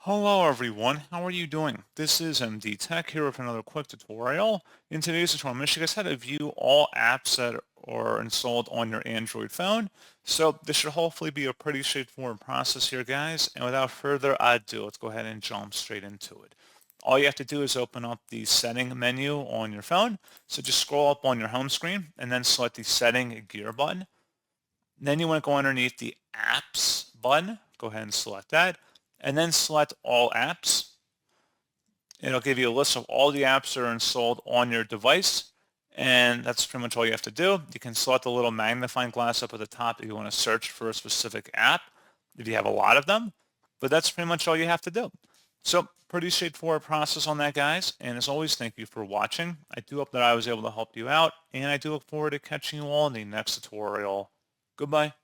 Hello everyone, how are you doing? This is MD Tech here with another quick tutorial. In today's tutorial, I'm going to show you guys how to view all apps that are installed on your Android phone. So this should hopefully be a pretty straightforward process here, guys. And without further ado, let's go ahead and jump straight into it. All you have to do is open up the setting menu on your phone. So just scroll up on your home screen and then select the setting gear button. Then you want to go underneath the apps button. Go ahead and select that and then select all apps. It'll give you a list of all the apps that are installed on your device. And that's pretty much all you have to do. You can select the little magnifying glass up at the top if you want to search for a specific app, if you have a lot of them. But that's pretty much all you have to do. So pretty straightforward process on that, guys. And as always, thank you for watching. I do hope that I was able to help you out. And I do look forward to catching you all in the next tutorial. Goodbye.